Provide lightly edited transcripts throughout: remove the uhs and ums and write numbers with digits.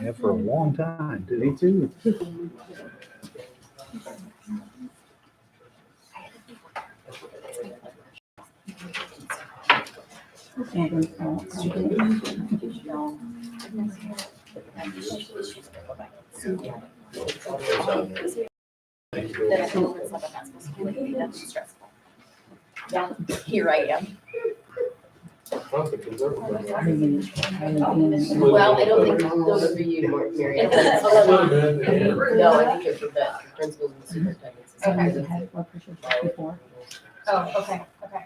Yeah, for a long time. Did he too? That's stressful. Yeah, here I am. Well, I don't think those are for you, Mary. No, I think they're for the principals and superintendents. Okay. Before. Oh, okay, okay.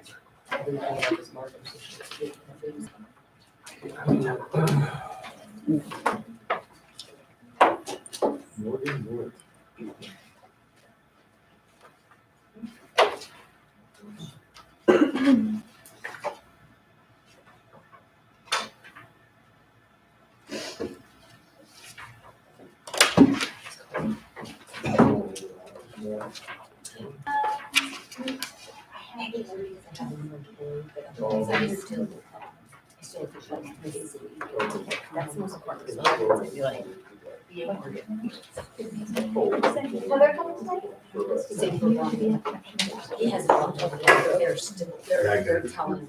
That's the most important. Heather coming tonight? He has a lot of, they're still, they're telling.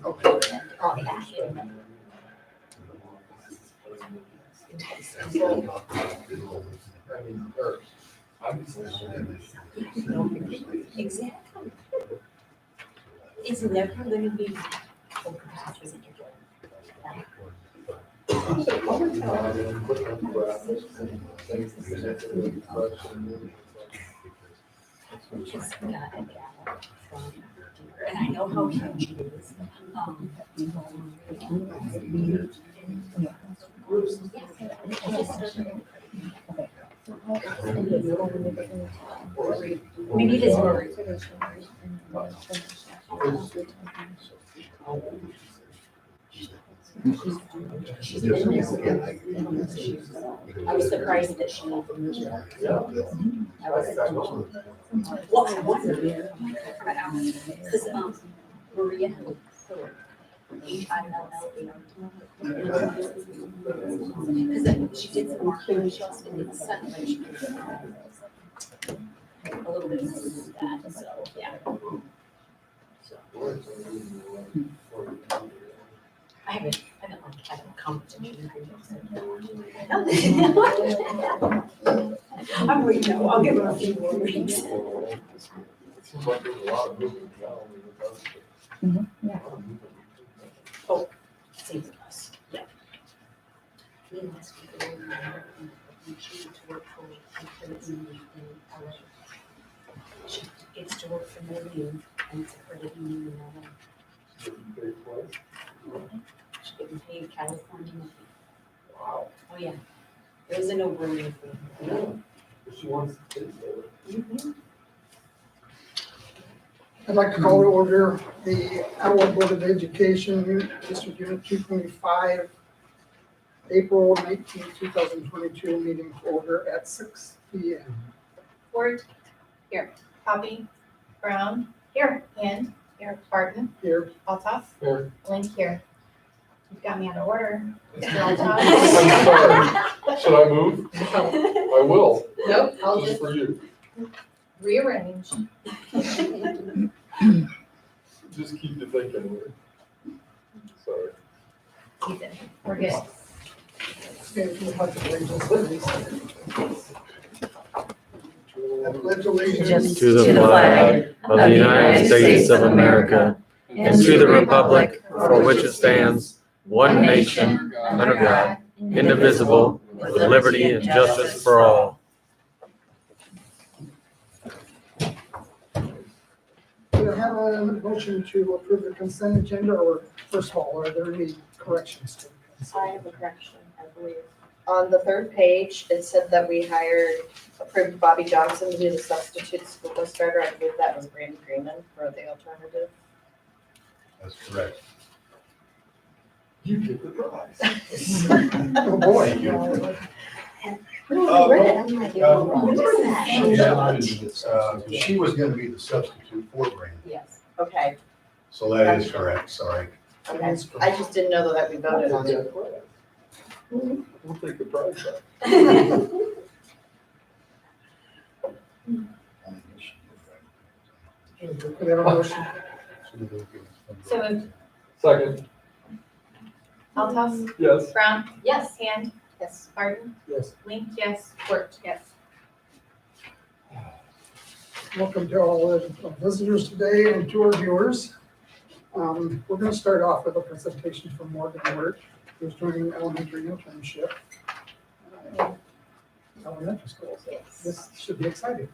Exactly. It's never going to be. Just got a gal from, and I know how huge it is. Maybe it is more. She's been there. I was surprised that she. I was. Well, I wondered. Because Maria had because she did some marketing, she also did some but she did a little bit of that, so, yeah. I haven't competition. I'm waiting, I'll give her a few more weeks. Seems like there's a lot of movement now. Oh, same with us, yeah. Me and this people, she gets to work for in LA. She gets to work for Millennium and it's a credit union in LA. She's getting paid California. Wow. Oh, yeah. It was a no-brainer for her. She wants to take it. I'd like to call to order the AlWood Board of Education, District Unit 225, April 19, 2022 meeting to order at 6 p.m. Word, here. Poppy, Brown, here. Hand, here. Barton, Here, Altough, Here. Lind, here. You've got me out of order. Mr. I'm Altough. sorry. Should I move? I will. Nope, I'll Just just for you. rearrange. Just keep you thinking. Sorry. He's in. We're good. stand for the pledge of allegiance, please. I pledge allegiance To the flag of the United States of America and to the republic for which it stands, one nation, under God, indivisible, with liberty and justice for all. Do I have a motion to approve the consent agenda, or first of all, are there any corrections to it? I have a correction, I believe. On the third page, it said that we approved Bobby Johnson to be the substitute school bus driver. I believe that was Brandon Greenman for the alternative. That's correct. You get the prize. Oh, boy. She was gonna be the substitute for Brandon, Yes, okay, so that is correct, sorry. okay. I just didn't know that we voted on it. We'll take the prize back. Could I have a motion? So moved. Second, Altos, yes. Brown. Yes. Hand, Yes. Barton, Yes. Link, yes. Worked, yes. Welcome to all the visitors today and to our viewers. We're going to start off with a presentation from Morgan Wirt, who's joining elementary internship. Elementary school, so this should be exciting.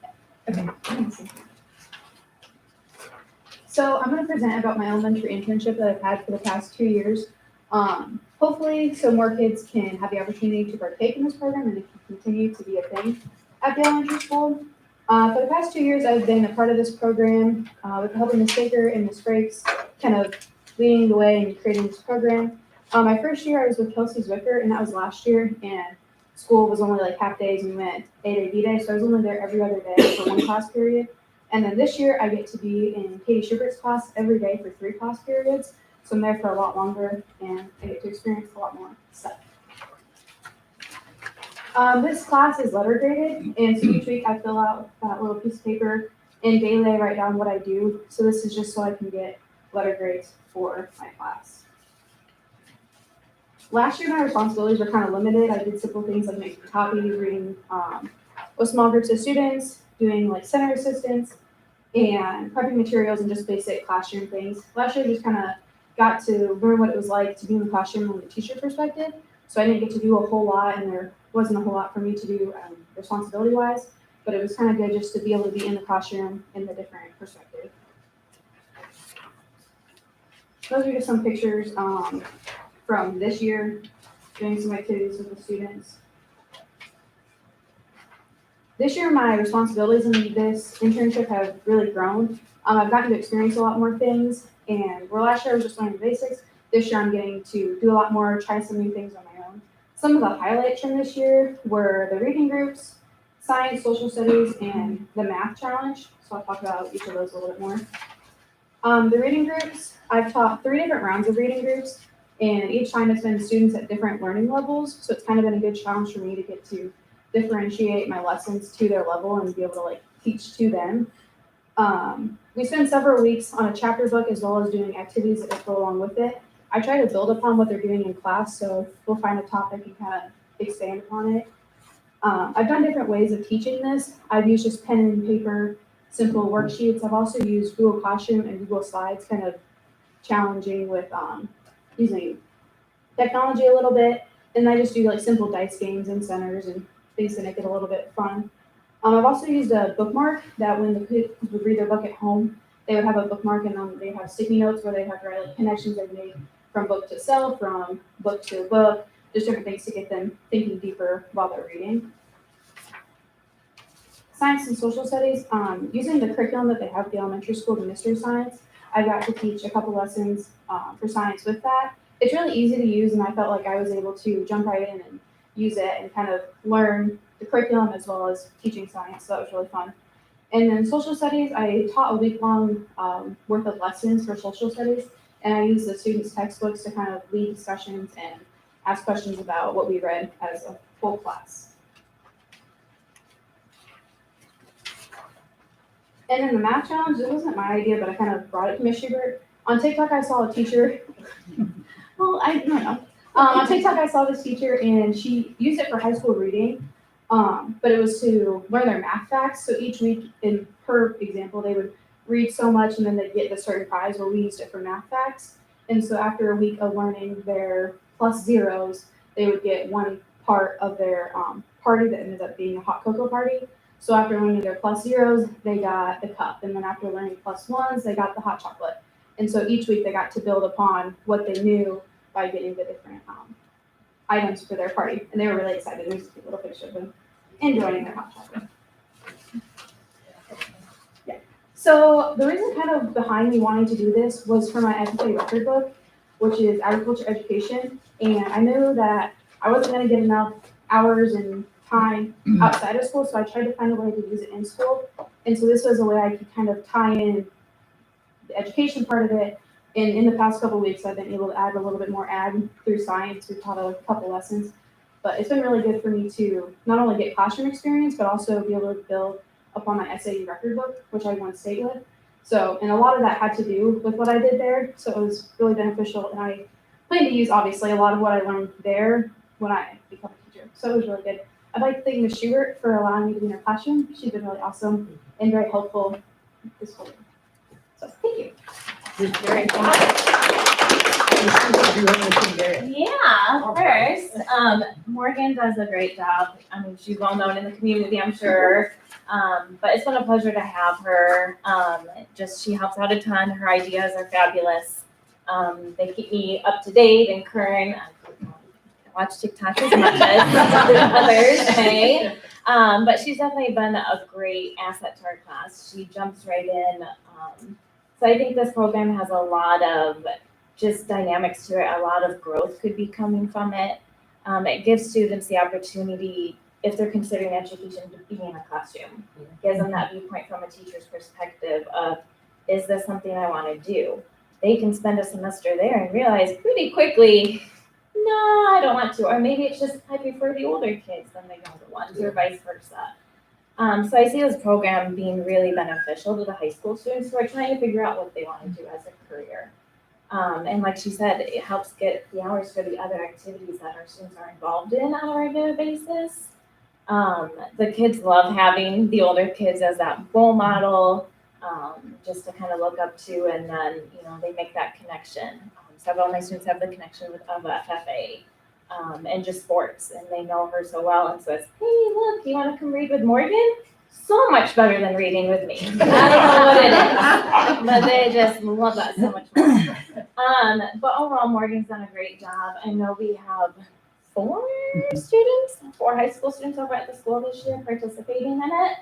So I'm going to present about my elementary internship that I've had for the past 2 years. Hopefully, so more kids can have the opportunity to partake in this program and it can continue to be a thing at the elementary school. For the past 2 years, I've been a part of this program with the help of Ms. Baker and Ms. Frakes, kind of leading the way and creating this program. My first year, I was with Kelsey Zwicker, and that was last year, and school was only like half days, and we went A-Day, B-Day, so I was only there every other day for one class period. And then this year, I get to be in Katie Schubert's class every day for 3 class periods. So I'm there for a lot longer and I get to experience a lot more stuff. This class is letter graded, and so each week I fill out that little piece of paper and daily I write down what I do. So this is just so I can get letter grades for my class. Last year, my responsibilities were kind of limited. I did simple things like making copies, reading with small groups of students, doing like center assistance, and prepping materials and just basic classroom things. Last year, I just kind of got to learn what it was like to be in the classroom from the teacher perspective. So I didn't get to do a whole lot, and there wasn't a whole lot for me to do responsibility-wise, but it was kind of good just to be able to be in the classroom in the different perspective. Those are just some pictures from this year, doing some activities with the students. This year, my responsibilities in this internship have really grown. I've gotten to experience a lot more things, and where last year I was just learning the basics, this year I'm getting to do a lot more, try some new things on my own. Some of the highlights from this year were the reading groups, science, social studies, and the math challenge. So I'll talk about each of those a little bit more. The reading groups, I've taught 3 different rounds of reading groups, and each time it's been students at different learning levels. So it's kind of been a good challenge for me to get to differentiate my lessons to their level and be able to like teach to them. We spend several weeks on a chapter book as well as doing activities that go along with it. I try to build upon what they're doing in class, so we'll find a topic and kind of expand upon it. I've done different ways of teaching this. I've used just pen and paper, simple worksheets. I've also used Google Classroom and Google Slides, kind of challenging with using technology a little bit. And I just do like simple dice games and centers and things to make it a little bit fun. I've also used a bookmark that when the kids would read their book at home, they would have a bookmark and then they have sticky notes where they have to write like connections they've made from book to self, from book to book, just different things to get them thinking deeper while they're reading. Science and social studies, using the curriculum that they have at the elementary school, the mystery science, I got to teach a couple lessons for science with that. It's really easy to use, and I felt like I was able to jump right in and use it and kind of learn the curriculum as well as teaching science, so that was really fun. And then social studies, I taught a week-long worth of lessons for social studies, and I used the students' textbooks to kind of lead discussions and ask questions about what we read as a full class. And then the math challenge, this wasn't my idea, but I kind of brought it to Ms. Schubert. On TikTok, I saw a teacher, well, I don't know. On TikTok, I saw this teacher, and she used it for high school reading, but it was to learn their math facts. So each week, in her example, they would read so much, and then they'd get a certain prize. Well, we used it for math facts. And so after a week of learning their plus zeros, they would get one part of their party that ended up being a hot cocoa party. So after learning their plus zeros, they got the cup. And then after learning plus ones, they got the hot chocolate. And so each week they got to build upon what they knew by getting the different items for their party. And they were really excited. There's a little picture of them enjoying their hot chocolate. Yeah. So the reason kind of behind me wanting to do this was for my FFA record book, which is agriculture education. And I knew that I wasn't going to get enough hours and time outside of school, so I tried to find a way to use it in school. And so this was a way I could kind of tie in the education part of it. And in the past couple of weeks, I've been able to add a little bit more ag through science. We've taught a couple lessons. But it's been really good for me to not only get classroom experience, but also be able to build upon my SAE record book, which I won state with. So, and a lot of that had to do with what I did there. So it was really beneficial. And I plan to use, obviously, a lot of what I learned there when I become a teacher. So it was really good. I'd like to thank Ms. Schubert for allowing me to be in her classroom. She's been really awesome and very helpful this whole year. So thank you. Very good. Yeah, first, Morgan does a great job. I mean, she's well known in the community, I'm sure. But it's been a pleasure to have her. She helps out a ton. Her ideas are fabulous. They keep me up to date and current. I watch TikTok as much as others may. But she's definitely been a great asset to our class. She jumps right in. So I think this program has a lot of just dynamics to it. A lot of growth could be coming from it. It gives students the opportunity, if they're considering education, to be in a classroom. It gives them that viewpoint from a teacher's perspective of, is this something I want to do? They can spend a semester there and realize pretty quickly, no, I don't want to. Or maybe it's just I prefer the older kids than the younger ones, or vice versa. So I see this program being really beneficial to the high school students who are trying to figure out what they want to do as a career. And like she said, it helps get the hours for the other activities that our students are involved in on a regular basis. The kids love having the older kids as that role model, just to kind of look up to, and then, they make that connection. Several of my students have the connection with FFA, and just sports, and they know her so well, and so it's, hey, look, you want to come read with Morgan? So much better than reading with me. I don't know what it is, but they just love that so much more. But overall, Morgan's done a great job. I know we have 4 high school students over at the school this year participating in it.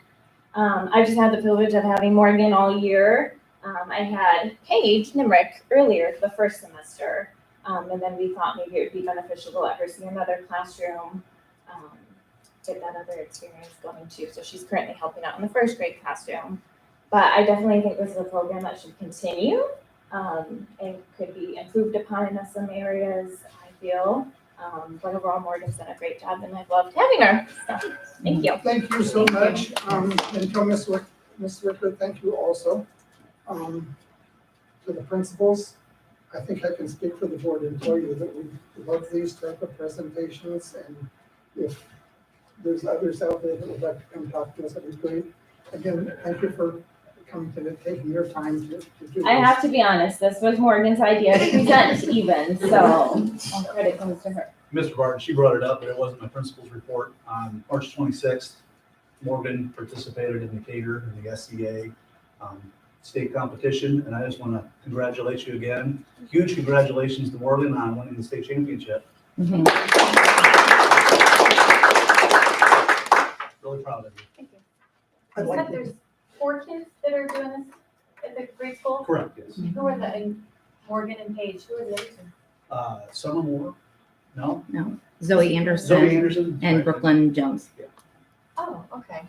I just had the privilege of having Morgan all year. I had Paige Nimrick earlier the first semester, and then we thought maybe it would be beneficial to let her see another classroom, get that other experience going too. So she's currently helping out in the first grade classroom. But I definitely think this is a program that should continue, and could be improved upon in some areas, I feel. But overall, Morgan's done a great job, and I've loved having her. So thank you. Thank you so much. And to Ms. Wicker, thank you also. To the principals, I think I can speak for the board and tell you that we love these type of presentations, and if there's others out there that would like to come talk to us, that'd be great. Again, thank you for coming to taking your time to do this. I have to be honest, this was Morgan's idea to present even, so all credit goes to her. Mr. Barton, she brought it up, but it wasn't my principal's report. On March 26th, Morgan participated in the Cater and the SCA state competition, and I just want to congratulate you again. Huge congratulations to Morgan on winning the state championship. Mm-hmm. Really proud of you. Thank you. I'd You like said to- there's 4 kids that are doing this at the grade school? Correct, yes. Who are the, Morgan and Paige, who are the others? Summer Moore? No? No, Zoe Anderson Zoe Anderson? and Brooklyn Jones. Oh, okay.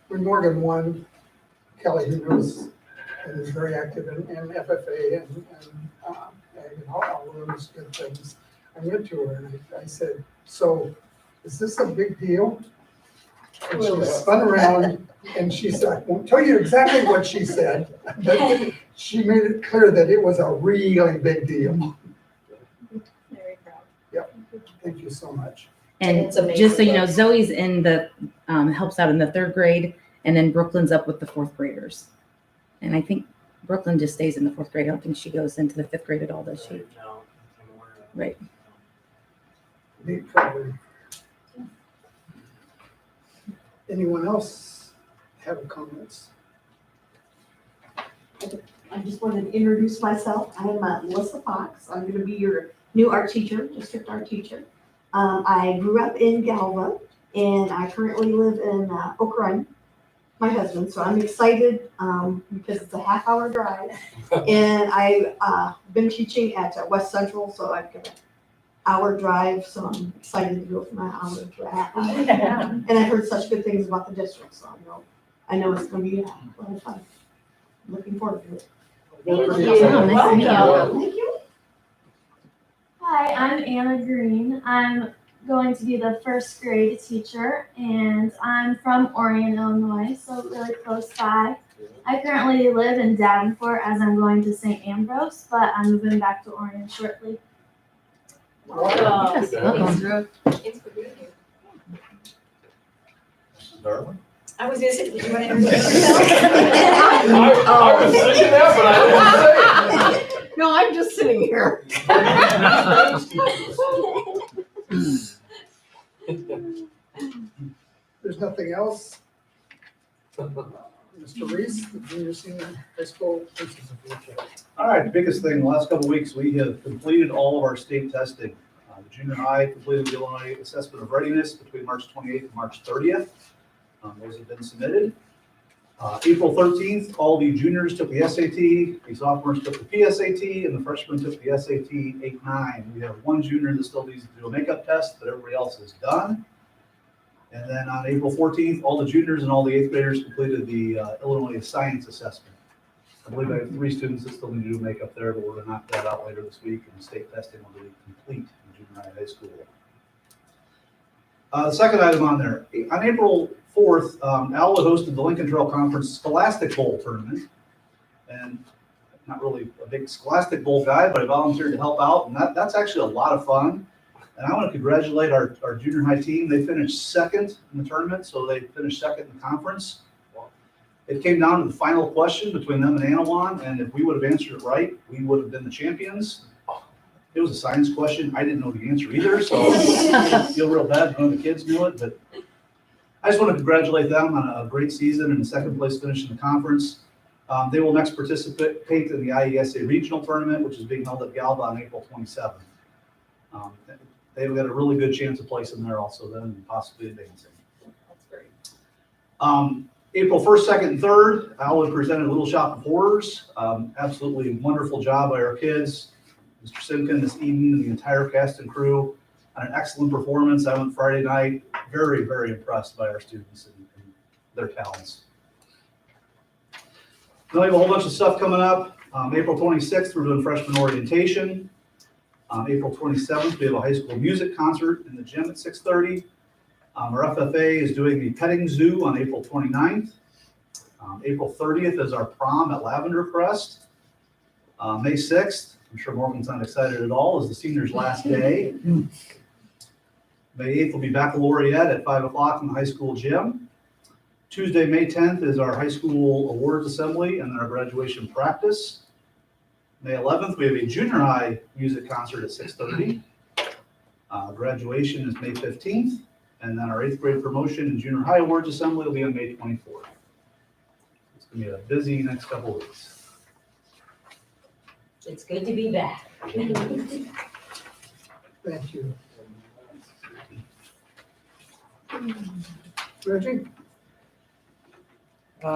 When Morgan won, Kelly, who knows and is very active in FFA and all those good things, I went to her and I said, so is this a big deal? And she spun around and she said, I won't tell you exactly what she said, but she made it clear that it was a really big deal. Very proud. Yep, thank you so much. And It's amazing. just so you know, Zoe's in the, helps out in the 3rd grade, and then Brooklyn's up with the 4th graders. And I think Brooklyn just stays in the 4th grade. I don't think she goes into the 5th grade at all, does she? No. Right. Neat program. Anyone else have comments? I just wanted to introduce myself. I am Melissa Fox. I'm going to be your new art teacher, district art teacher. I grew up in Galva, and I currently live in Oak Run, my husband. So I'm excited because it's a half-hour drive. And I've been teaching at West Central, so I've got an hour drive. So I'm excited to go from an hour to a half hour. And I heard such good things about the district, so I know it's going to be a lot of fun. Looking forward to it. Thank you. Oh, nice to meet you. Thank you. Hi, I'm Anna Green. I'm going to be the first grade teacher, and I'm from Orion, Illinois, so really close by. I currently live in Davenport as I'm going to St. Ambrose, but I'm moving back to Orion shortly. Yes, welcome. Thanks for being here. Mrs. Darling? I was gonna say, did you want to introduce I was thinking that, but I didn't say it. No, I'm just sitting here. There's nothing else. Mr. Reese, the junior senior high school principal. All right, the biggest thing, the last couple of weeks, we have completed all of our state testing. The junior high completed the Illinois Assessment of Readiness between March 28th and March 30th. Those have been submitted. April 13th, all the juniors took the SAT, the sophomores took the PSAT, and the freshmen took the SAT 8-9. We have one junior that still needs to do a makeup test, but everybody else is done. And then on April 14th, all the juniors and all the 8th graders completed the Illinois Science Assessment. I believe I have 3 students that still need to do makeup there, but we're going to knock that out later this week, and state testing will be complete in junior high and high school. The second item on there, on April 4th, AlWood hosted the Lincoln Trail Conference Scholastic Bowl Tournament. And I'm not really a big Scholastic Bowl guy, but I volunteered to help out, and that's actually a lot of fun. And I want to congratulate our junior high team. They finished second in the tournament, so they finished second in the conference. It came down to the final question between them and Anawan, and if we would have answered it right, we would have been the champions. It was a science question. I didn't know the answer either, so I feel real bad when the kids knew it. But I just want to congratulate them on a great season and a second place finish in the conference. They will next participate in the IESA regional tournament, which is being held at Galva on April 27th. They've got a really good chance of placing there also then and possibly advancing. That's great. April 1st, 2nd, and 3rd, AlWood presented Little Shop of Horrors. Absolutely wonderful job by our kids. Mr. Simkin, Miss Eden, and the entire cast and crew on an excellent performance. I went Friday night, very, very impressed by our students and their talents. Now we have a whole bunch of stuff coming up. April 26th, we're doing freshman orientation. April 27th, we have a high school music concert in the gym at 6:30. Our FFA is doing the petting zoo on April 29th. April 30th is our prom at Lavender Crest. May 6th, I'm sure Morgan's not excited at all, is the seniors' last day. May 8th will be baccalaureate at 5 o'clock in the high school gym. Tuesday, May 10th is our high school awards assembly and then our graduation practice. May 11th, we have a junior high music concert at 6:30. Graduation is May 15th, and then our 8th grade promotion and junior high awards assembly will be on May 24th. It's going to be a busy next couple of weeks. It's good to be back. Thank you. Reggie?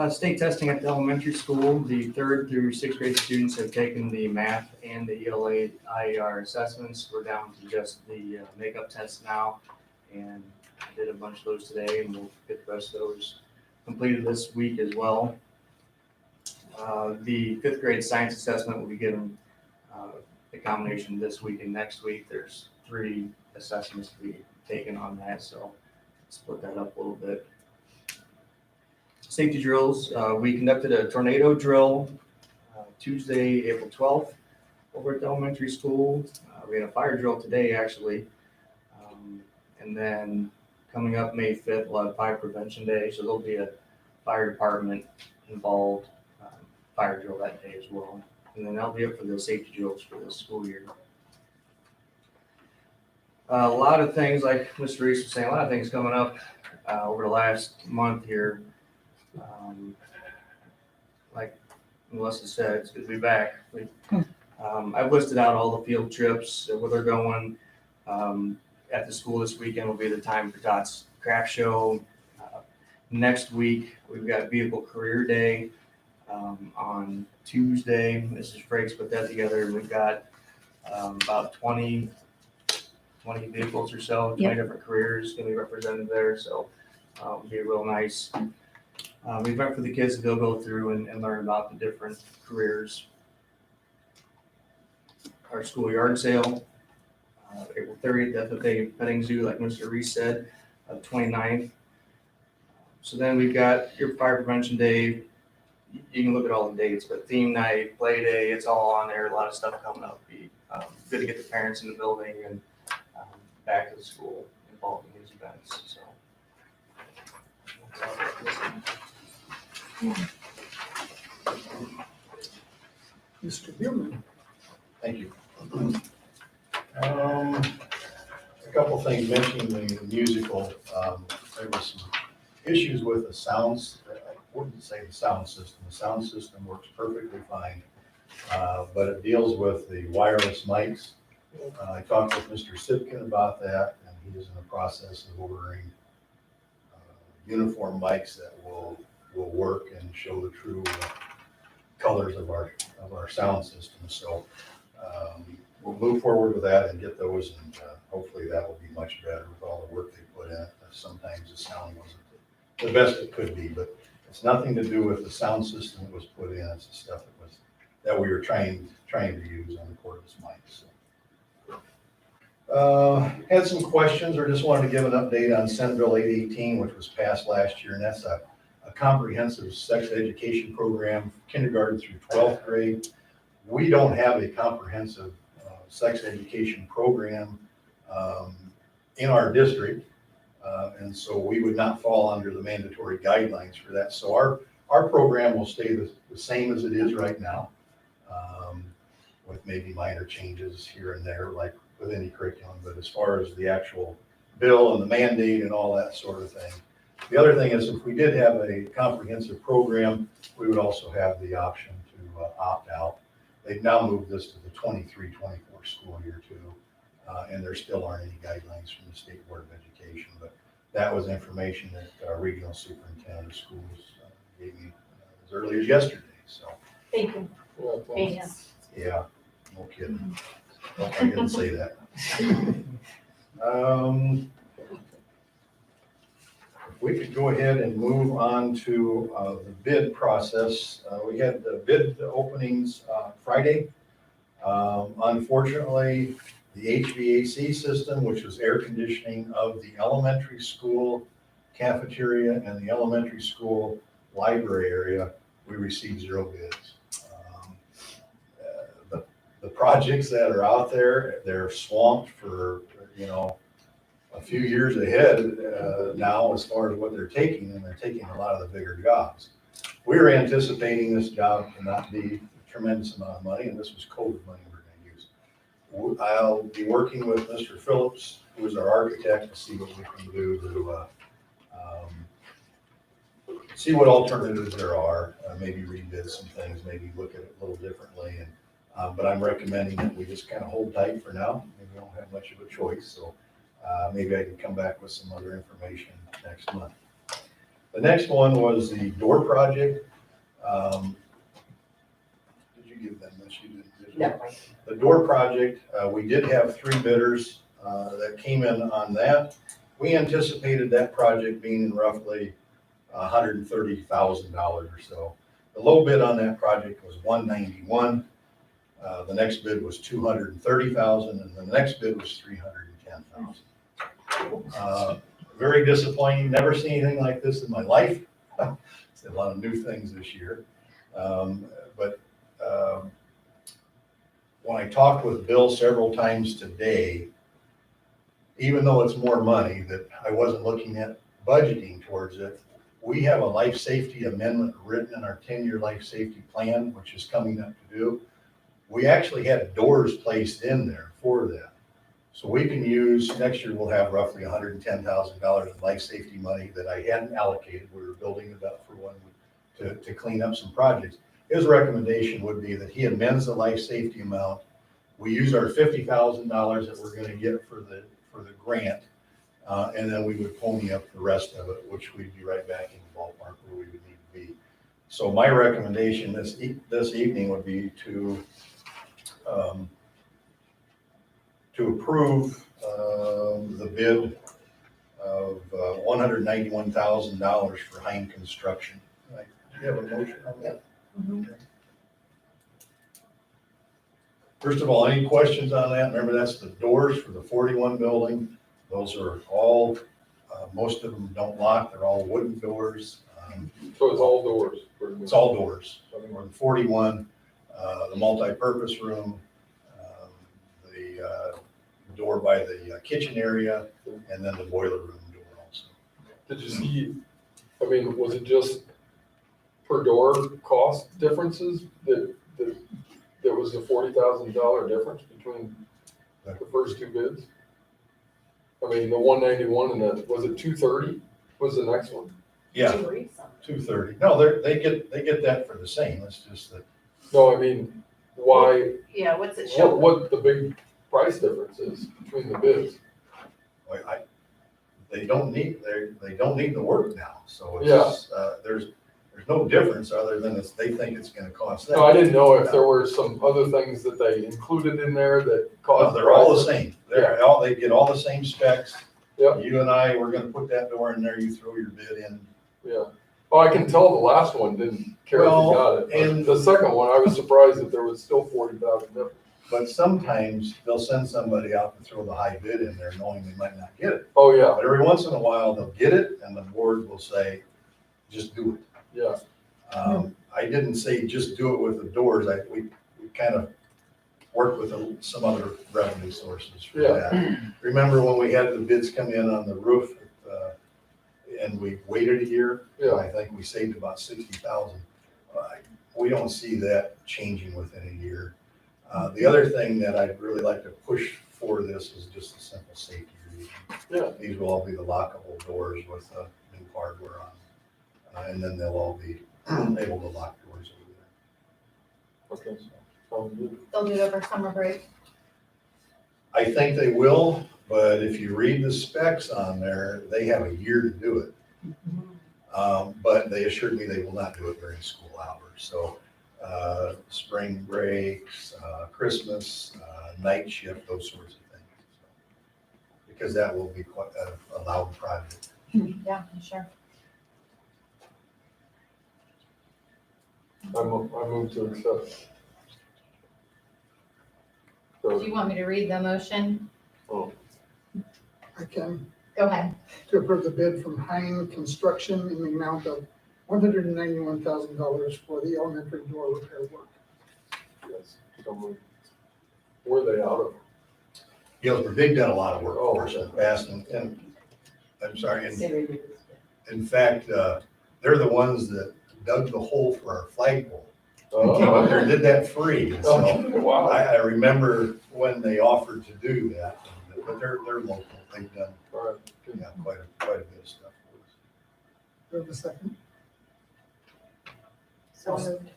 State testing at the elementary school, the 3rd through 6th grade students have taken the math and the ELA IER assessments. We're down to just the makeup test now, and I did a bunch of those today, and we'll get the rest of those completed this week as well. The 5th grade science assessment will be given a combination this week and next week. There's 3 assessments to be taken on that, so split that up a little bit. Safety drills, we conducted a tornado drill Tuesday, April 12th over at the elementary school. We had a fire drill today, actually. And then coming up May 5th, we'll have Fire Prevention Day, so there'll be a fire department involved fire drill that day as well. And then that'll be it for the safety drills for the school year. A lot of things, like Mr. Reese was saying, a lot of things coming up over the last month here. Like Melissa said, it's good to be back. I've listed out all the field trips, where they're going. At the school this weekend will be the Time for Tots craft show. Next week, we've got Vehicle Career Day on Tuesday. Mrs. Frakes put that together. We've got about 20 vehicles or so, 20 different careers going to be represented there. So it'll be a real nice event for the kids to go through and learn about the different careers. Our school yard sale 30th at the petting zoo, like Mr. Reese said, 29th. So then we've got your fire prevention day. You can look at all the dates, but theme night, play day, it's all on there. A lot of stuff coming up. Be good to get the parents in the building and back to the school involved in these events. So. Mr. Bierman. Thank you. A couple things mentioning the musical. There was some issues with the sounds. I wouldn't say the sound system. The sound system works perfectly fine, but it deals with the wireless mics. I talked with Mr. Sipkin about that, and he is in the process of ordering uniform mics that will work and show the true colors of our sound system. So we'll move forward with that and get those, and hopefully that will be much better with all the work they put in. Sometimes the sound wasn't the best it could be, but it's nothing to do with the sound system that was put in. It's the stuff that we were trying to use on the cordless mics. So. Had some questions, or just wanted to give an update on Senate Bill 818, which was passed last year, and that's a comprehensive sex education program, kindergarten through 12th grade. We don't have a comprehensive sex education program in our district, and so we would not fall under the mandatory guidelines for that. So our program will stay the same as it is right now, with maybe minor changes here and there, like with any curriculum. But as far as the actual bill and the mandate and all that sort of thing, the other thing is if we did have a comprehensive program, we would also have the option to opt out. They've now moved this to the 23-24 school year too, and there still aren't any guidelines from the State Board of Education, but that was information that our regional superintendent of schools gave me as early as yesterday. So Thank you. Thanks. yeah, no kidding. Well, I didn't say that. We could go ahead and move on to the bid process. We had the bid openings Friday. Unfortunately, the HVAC system, which was air conditioning of the elementary school cafeteria and the elementary school library area, we received 0 bids. The projects that are out there, they're swamped for, a few years ahead now as far as what they're taking, and they're taking a lot of the bigger jobs. We were anticipating this job to not be a tremendous amount of money, and this was COVID money we're going to use. I'll be working with Mr. Phillips, who is our architect, to see what we can do to see what alternatives there are, maybe rebid some things, maybe look at it a little differently. And but I'm recommending that we just kind of hold tight for now. Maybe we don't have much of a choice, so maybe I can come back with some other information next month. The next one was the door project. Did you give them this? You didn't, did you? No. The door project, we did have 3 bidders that came in on that. We anticipated that project being roughly $130,000 or so. The low bid on that project was $191,000. The next bid was $230,000, and the next bid was $310,000. Very disappointing. Never seen anything like this in my life. It's a lot of new things this year. But when I talked with Bill several times today, even though it's more money that I wasn't looking at budgeting towards it, we have a life safety amendment written in our 10-year life safety plan, which is coming up to due. We actually had doors placed in there for that. So we can use, next year we'll have roughly $110,000 in life safety money that I hadn't allocated. We were building it up for one to clean up some projects. His recommendation would be that he amends the life safety amount. We use our $50,000 that we're gonna get for the grant, and then we would pony up the rest of it, which we'd be right back in the ballpark where we would need to be. So my recommendation this evening would be to approve the bid of $191,000 for Hein Construction. Do you have a motion on that? Mhm. Okay. First of all, any questions on that? Remember, that's the doors for the 41 building. Those are all, most of them don't lock. They're all wooden doors. So it's all doors. pretty much. It's all doors. I mean, we're the 41, the multi-purpose room, the door by the kitchen area, and then the boiler room door also. Did you see, I mean, was it just per door cost differences that there was a $40,000 difference between the first two bids? I mean, the 191 and the, was it 230 was the next one? Yeah, 230. No, they get that for the same. It's just that, No, I mean, why, Yeah, what's it show? what the big price difference is between the bids? they don't need the work now. So it's, there's no difference other than they think it's gonna cost that. No, I didn't know if there were some other things that they included in there that No, caused. they're all the same. They get all the same specs. Yep. You and I, we're gonna put that door in there, you throw your bid in. Yeah. Well, I can tell the last one didn't care if he got it. And the second one, I was surprised that there was still 40,000 difference. But sometimes they'll send somebody out to throw the high bid in there knowing they might not get it. Oh, yeah, But every once in a while, they'll get it and the board will say, just do it. yeah. I didn't say just do it with the doors. We kind of worked with some other revenue sources for that. Remember when we had the bids come in on the roof, and we waited a year? Yeah. I think we saved about 60,000. We don't see that changing within a year. The other thing that I'd really like to push for this is just a simple safety reason. Yeah. These will all be the lockable doors with new hardware on. And then they'll all be able to lock doors over there. Okay. Sounds good. They'll do it over summer break. I think they will, but if you read the specs on there, they have a year to do it. But they assured me they will not do it during school hours. So spring breaks, Christmas, night shift, those sorts of things. Because that will be quite a loud project. Yeah, sure. I move to accept. Do So, you want me to read the motion? I can, Go ahead. to approve the bid from Hein Construction in the amount of $191,000 for the elementary door repair work. yes, so moved. Where are they out of? Galesburg, they've done a lot of work Oh, for us in the past, and I'm sorry, in fact, they're the ones that dug the hole for our flagpole. They came up there and did that free. And so Wow. I remember when they offered to do that, but they're local. They've done All right. quite a bit of stuff for us. Do I have a second? So moved.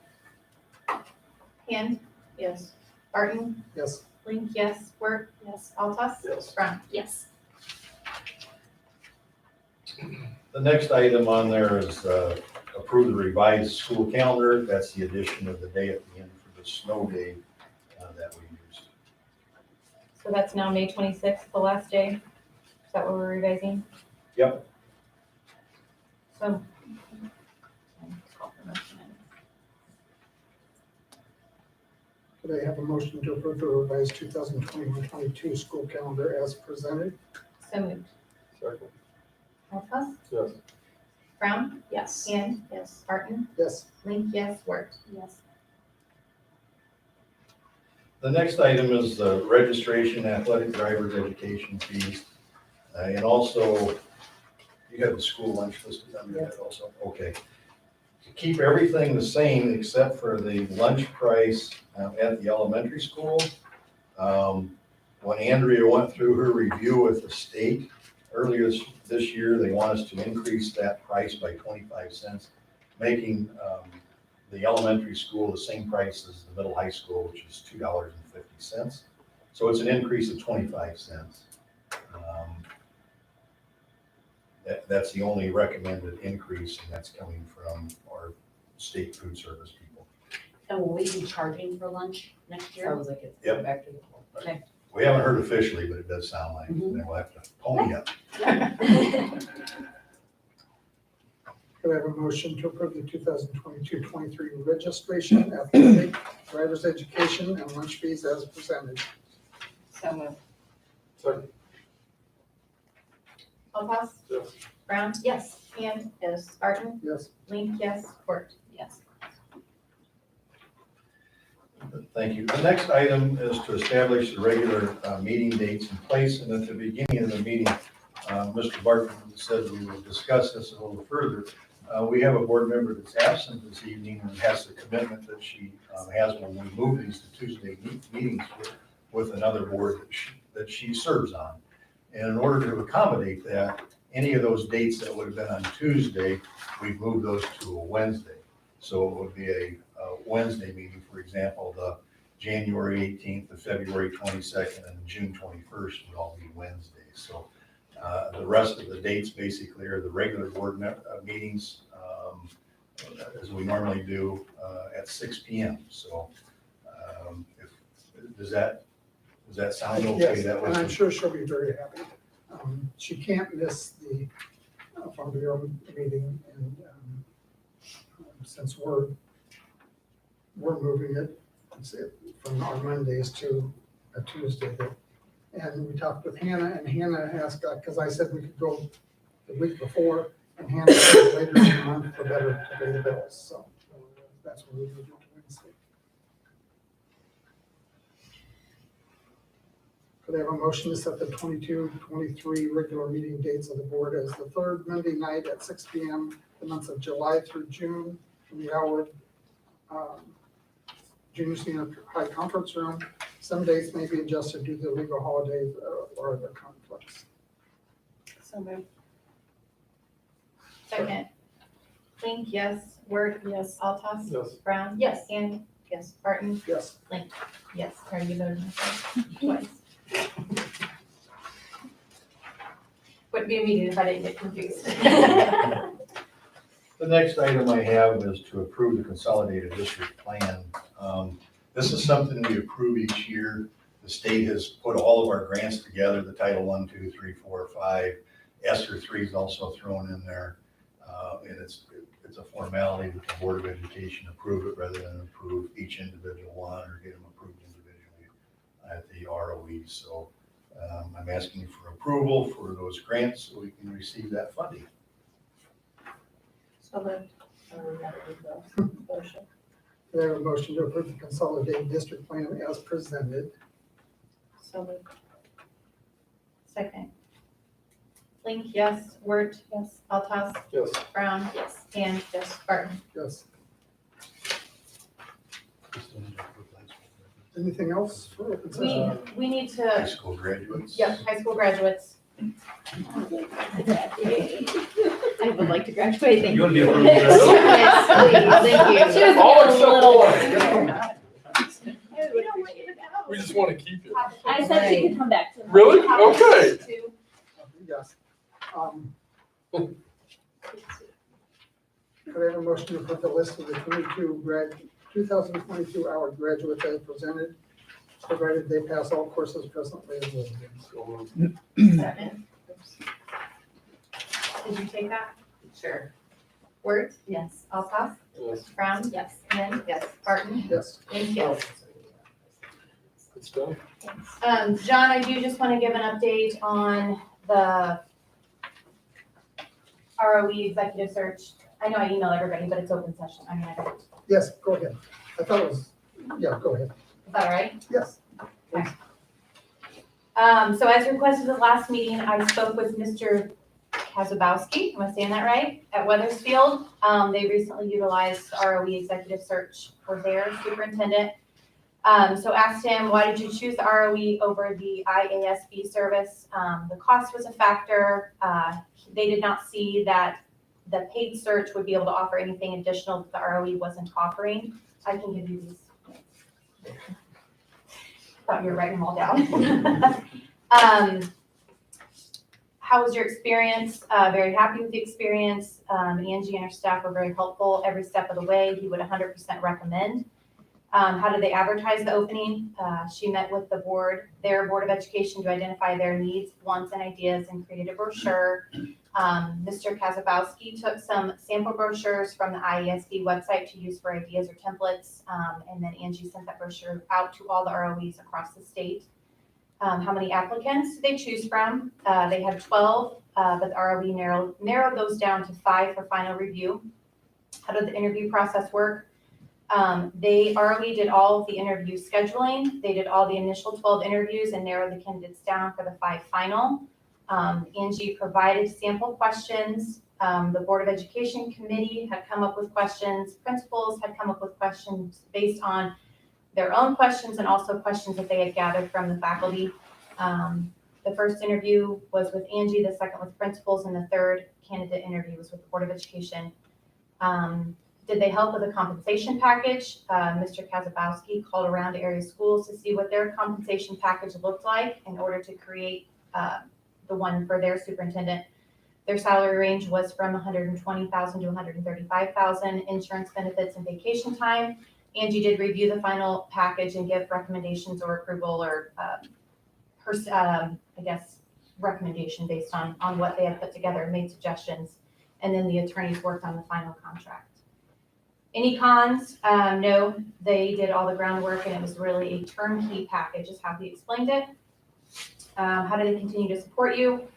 Hand, Yes. Barton, Yes. Link, yes. Work, yes. Altus, Yes. Brown. Yes. The next item on there is approve the revised school calendar. That's the addition of the day at the end for the snow day that we used. So that's now May 26th, the last day. Is that what we're revising? Yep. So. Could I have a motion to approve the revised 2021-22 school calendar as presented? So moved. Second. Altus, Yes. Brown, Yes. Hand, Yes. Barton, Yes. Link, yes. Work, Yes. The next item is the registration, athletic driver's education fees. And also, you have the school lunch listed under that also? Okay. To keep everything the same except for the lunch price at the elementary school. When Andrea went through her review with the state earlier this year, they want us to increase that price by 25 cents, making the elementary school the same price as the middle high school, which is $2.50. So it's an increase of 25 cents. That's the only recommended increase, and that's coming from our state food service people. And will we be charging for lunch next year? Sounds like it's Yep. back to the. Okay. We haven't heard officially, but it does sound like, then we'll have to pony up. Could I have a motion to approve the 2022-23 registration, athletic, driver's education, and lunch fees as presented? So moved. Second, Altoss? yes. Brown? Yes. Hand? Yes. Barton? Yes. Link, yes. Worked? Yes. Thank you. The next item is to establish the regular meeting dates and place, and at the beginning of the meeting, Mr. Barton said we will discuss this a little further. We have a board member that's absent this evening and has the commitment that she has when we move these to Tuesday meetings with another board that she serves on. And in order to accommodate that, any of those dates that would have been on Tuesday, we've moved those to a Wednesday. So it would be a Wednesday meeting, for example, the January 18th, the February 22nd, and the June 21st would all be Wednesdays. So the rest of the dates basically are the regular board meetings as we normally do at 6 p.m. So does that sound okay? Yes, That and was I'm sure she'll be very happy. She can't miss the Farm Bureau meeting, and since we're moving it from our Mondays to a Tuesday. And we talked with Hannah, and Hannah asked, because I said we could go the week before, and Hannah said later in the month for better to pay the bills. So that's what we moved it to Wednesday. Could I have a motion to set the 22-23 regular meeting dates of the board as the third Monday night at 6 p.m. the months of July through June in the AlWood Junior Senior High Conference Room. Some dates may be adjusted due to legal holidays or other conflicts. So moved. Second. Link, yes. Word? Yes. Altoss? Yes. Brown? Yes. Hand? Yes. Barton? Yes. Yes. Are you voting twice? Wouldn't be a meeting if I didn't get confused. The next item I have is to approve the consolidated district plan. This is something we approve each year. The state has put all of our grants together, the Title I, II, III, IV, V. ESSER 3 is also thrown in there. And it's a formality that the Board of Education approve it rather than approve each individual one or get them approved individually at the ROE. So I'm asking for approval for those grants so we can receive that funding. So moved. Motion. Could I have a motion to approve the consolidated district plan as presented? So moved. Second. Link, yes. Word? Yes. Altoss? Yes. Brown? Yes. Hand? Yes. Barton? Yes. Anything else for open session? We need High to, school graduates. yep, high school graduates. I would like to graduate. Thank You want to be you. a little bit? Yes, please. Thank you. She was All a except little. one. We don't want you to go. We just want to keep you. I said she could come back to. Really? Okay. Yes. Could I have a motion to approve the list of the 2022 AlWood graduates as presented, provided they pass all courses presently enrolled in? Second. Did you take that? Sure. Word? Yes. Altoss? Yes, Brown? Yes. Hand? Yes. Barton? Yes. Link, yes. it's done. John, I do just want to give an update on the ROE executive search. I know I emailed everybody, but it's open session. I mean, I don't. Is Yes, go ahead. I thought it was, yeah, go ahead. that all right? Yes. So as requested at the last meeting, I spoke with Mr. Kazabowski, am I saying that right? At Weathersfield. They recently utilized ROE executive search for their superintendent. So asked him, why did you choose the ROE over the IASB service? The cost was a factor. They did not see that the paid search would be able to offer anything additional that the ROE wasn't offering. I can give you these. Thought you were writing them all down. How was your experience? Very happy with the experience. Angie and her staff were very helpful every step of the way. He would 100% recommend. How did they advertise the opening? She met with the board, their Board of Education, to identify their needs, wants, and ideas, and created a brochure. Mr. Kazabowski took some sample brochures from the IESB website to use for ideas or templates, and then Angie sent that brochure out to all the ROEs across the state. How many applicants did they choose from? They had 12, but the ROE narrowed those down to 5 for final review. How did the interview process work? ROE did all of the interview scheduling. They did all the initial 12 interviews and narrowed the candidates down for the 5 final. Angie provided sample questions. The Board of Education Committee had come up with questions. Principals had come up with questions based on their own questions and also questions that they had gathered from the faculty. The first interview was with Angie, the second with principals, and the third candidate interview was with the Board of Education. Did they help with a compensation package? Mr. Kazabowski called around to area schools to see what their compensation package looked like in order to create the one for their superintendent. Their salary range was from $120,000 to $135,000, insurance benefits and vacation time. Angie did review the final package and give recommendations or approval or recommendation based on what they had put together and made suggestions. And then the attorneys worked on the final contract. Any cons? No, they did all the groundwork and it was really a turnkey package is how he explained it. How do they continue to support you?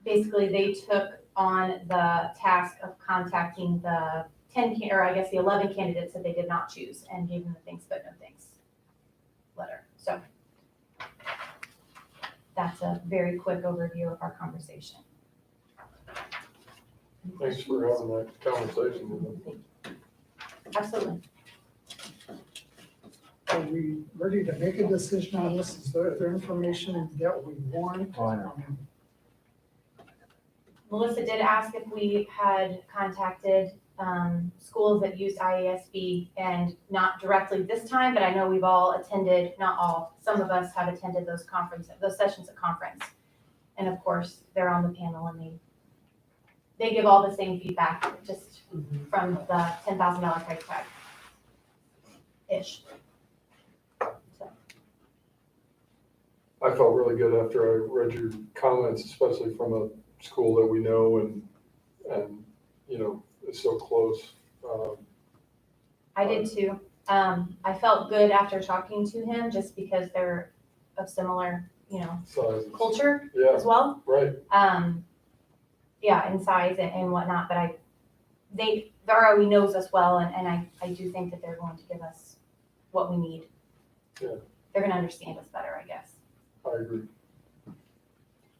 Basically, they took on the task of contacting the 11 candidates that they did not choose and gave them the thanks but no thanks letter. So that's a very quick overview of our conversation. Thanks for having that conversation with them. Absolutely. Are we ready to make a decision on this? Is there information that we want? Oh, I know. Melissa did ask if we had contacted schools that used IASB and not directly this time, but I know we've all attended, not all, some of us have attended those sessions at conference. And of course, they're on the panel and they give all the same feedback, just from the $10,000 price tag-ish. I felt really good after I read your comments, especially from a school that we know and you know, is so close. I did too. I felt good after talking to him just because they're of similar, Size. culture Yeah, as well. right. Yeah, in size and whatnot, but the ROE knows us well and I do think that they're going to give us what we need. Yeah. They're gonna understand us better, I guess. I agree.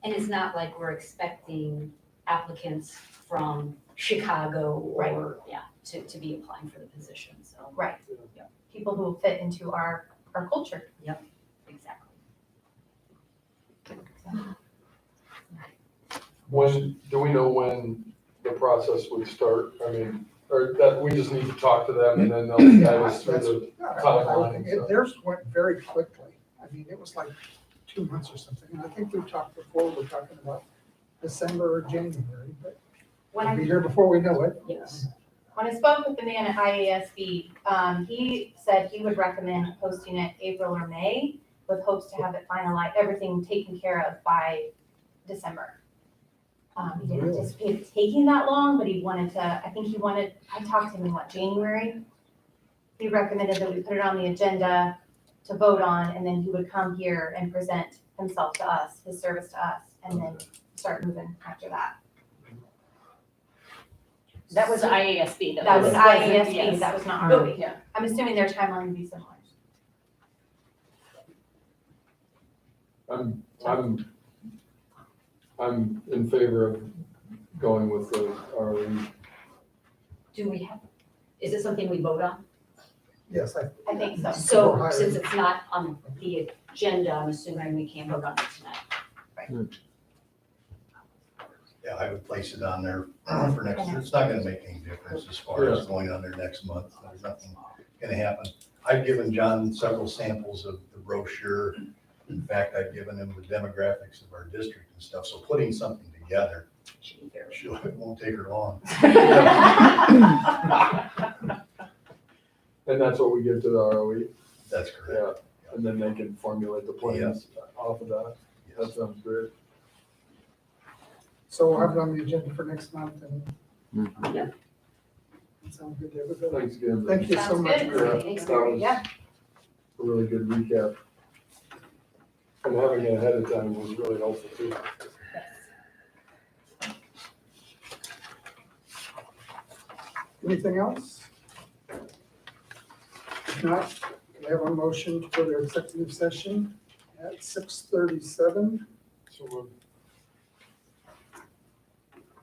And it's not like we're expecting applicants from Chicago or, to be applying for the position, so. Right. Yeah. People who fit into our culture. Exactly. Do we know when the process would start? I mean, or that we just need to talk to them and then they'll guide us through the timeline. So. Theirs went very quickly. I mean, it was like 2 months or something. And I think we talked before, we're talking about December or January, but we'll be here before we know it. Yes. When I spoke with the man at IASB, he said he would recommend posting it April or May with hopes to have it finalized, everything taken care of by December. He didn't Really? anticipate it taking that long, but I talked to him in January. He recommended that we put it on the agenda to vote on, and then he would come here and present himself to us, his service to us, and then start moving after that. That was IASB. That was IASB, yes. that was not ROE. Yeah. I'm assuming their timeline would be similar. I'm in favor of going with the ROE. Do we have, is it something we vote on? Yes, I think so. So since it's not on the agenda, I'm assuming we can't vote on it tonight. Yeah, I would place it on there for next, it's not gonna make any difference as far as going on there next month. There's nothing gonna happen. I've given John several samples of the brochure. In fact, I've given him the demographics of our district and stuff, so putting something together, it won't take her long. And that's what we give to the ROE? That's correct. Yeah, and then they can formulate the plans off of that. That sounds great. So we'll have it on the agenda for next month and. Mhm. Sounds good to everybody. Thanks again. Thank you so Sounds much. good. Yeah, Thanks, that Mary. was Yeah. a really good recap. And having it ahead of time was really helpful too. Anything else? If not, can I have a motion to go to executive session at 6:37? So we'll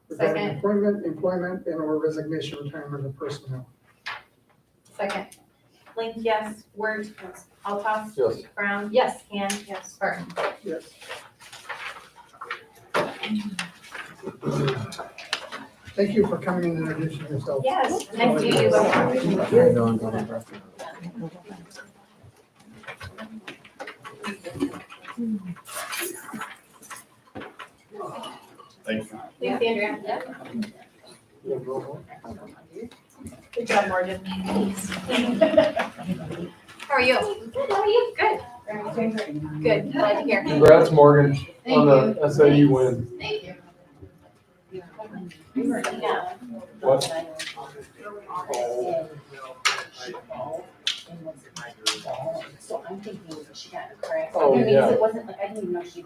Regarding Second. appointment, employment, and or resignation, retirement of personnel. Second. Link, yes. Word, Altos, Yes. Brown. Yes. Hand, yes. Barton. Yes. Thank you for coming in and introducing yourself. Yes. Nice to meet you. How you doing, Gordon? Thank you. Thanks, Andrea. Yeah, go on. Good job, Morgan. How are you? Good, how are you? Good. Good, glad to hear. Congrats, Morgan, on the SAU win. Thank you. What? So I'm thinking she got a crack. Oh, yeah. It wasn't like, I didn't even know she